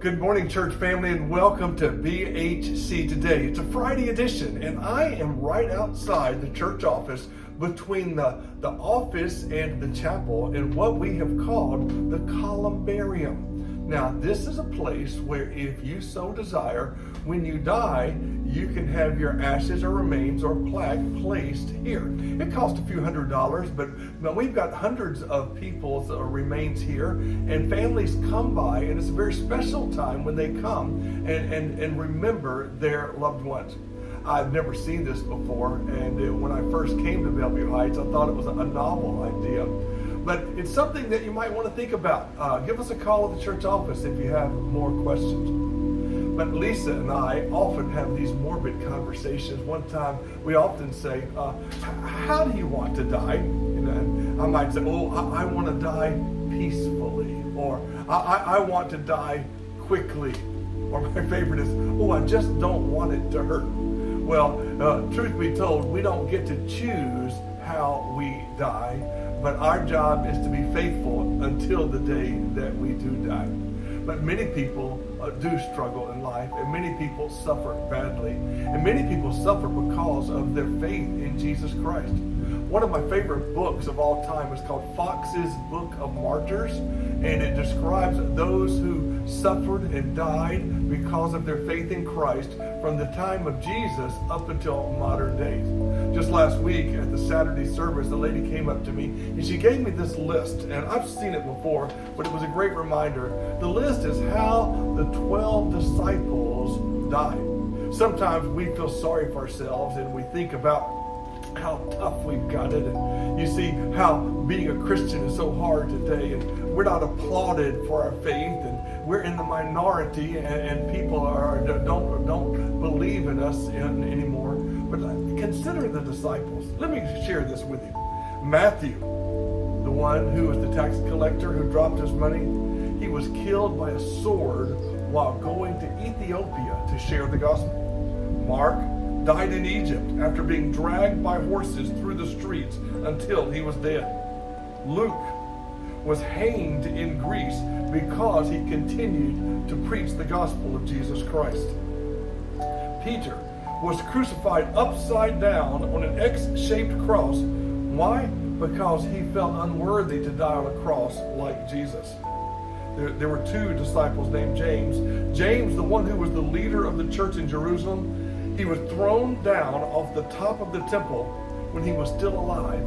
Good morning, church family, and welcome to BHC today. It's a Friday edition, and I am right outside the church office between the office and the chapel in what we have called the columbarium. Now, this is a place where if you so desire, when you die, you can have your ashes or remains or plaque placed here. It costs a few $100s, but we've got hundreds of people's remains here, and families come by, and it's a very special time when they come and remember their loved ones. I've never seen this before, and when I first came to Bellevue Heights, I thought it was a novel idea. But it's something that you might want to think about. Give us a call at the church office if you have more questions. But Lisa and I often have these morbid conversations. One time we often say, how do you want to die? And I might say, I want to die peacefully, or I want to die quickly. Or my favorite is, I just don't want it to hurt. Well, truth be told, we don't get to choose how we die, but our job is to be faithful until the day that we do die. But many people do struggle in life, and many people suffer badly, and many people suffer because of their faith in Jesus Christ. One of my favorite books of all time is called Fox's Book of Martyrs, and it describes those who suffered and died because of their faith in Christ from the time of Jesus up until modern days. Just last week at the Saturday service, a lady came up to me and she gave me this list, and I've seen it before, but it was a great reminder. The list is how the 12 disciples died. Sometimes we feel sorry for ourselves and we think about how tough we've got it, and you see how being a Christian is so hard today, and we're not applauded for our faith, and we're in the minority, and people don't believe in us anymore. But consider the disciples. Let me share this with you. Matthew, the one who was the tax collector who dropped his money, he was killed by a sword while going to Ethiopia to share the gospel. Mark died in Egypt after being dragged by horses through the streets until he was dead. Luke was hanged in Greece because he continued to preach the gospel of Jesus Christ. Peter was crucified upside down on an X-shaped cross. Why? Because he felt unworthy to die on a cross like Jesus. There were two disciples named James. James, the one who was the leader of the church in Jerusalem, he was thrown down off the top of the temple when he was still alive,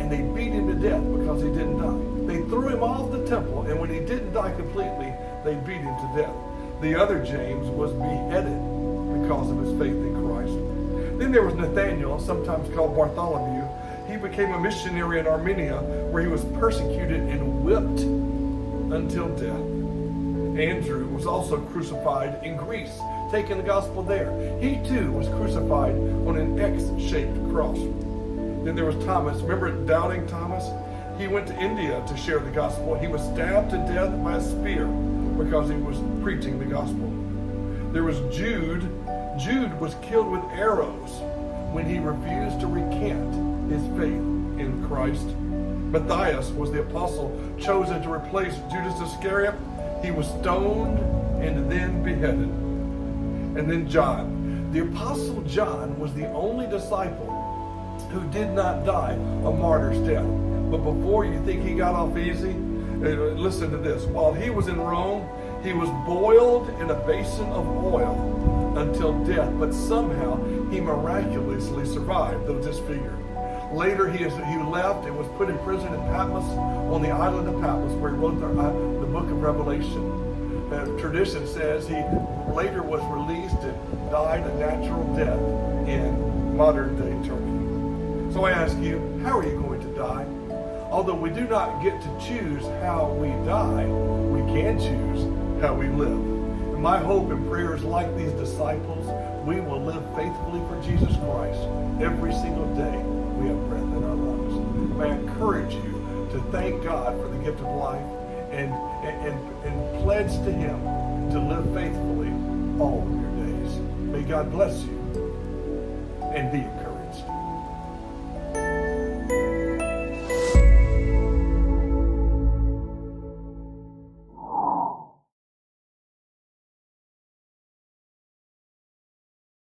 and they beat him to death because he didn't die. They threw him off the temple, and when he didn't die completely, they beat him to death. The other James was beheaded because of his faith in Christ. Then there was Nathaniel, sometimes called Bartholomew. He became a missionary in Armenia, where he was persecuted and whipped until death. Andrew was also crucified in Greece, taking the gospel there. He too was crucified on an X-shaped cross. Then there was Thomas. Remember doubting Thomas? He went to India to share the gospel. He was stabbed to death by a spear because he was preaching the gospel. There was Jude. Jude was killed with arrows when he refused to recant his faith in Christ. Matthias was the apostle chosen to replace Judas Iscariot. He was stoned and then beheaded. And then John. The apostle John was the only disciple who did not die a martyr's death. But before you think he got off easy, listen to this. While he was in Rome, he was boiled in a basin of oil until death, but somehow he miraculously survived, though disfigured. Later, he left and was put in prison in Patmos, on the island of Patmos, where he wrote the book of Revelation. Tradition says he later was released and died a natural death in modern-day Turkey. So I ask you, how are you going to die? Although we do not get to choose how we die, we can choose how we live. And my hope and prayer is like these disciples, we will live faithfully for Jesus Christ every single day we have breath in our lungs. May I encourage you to thank God for the gift of life and pledge to Him to live faithfully all of your days. May God bless you and be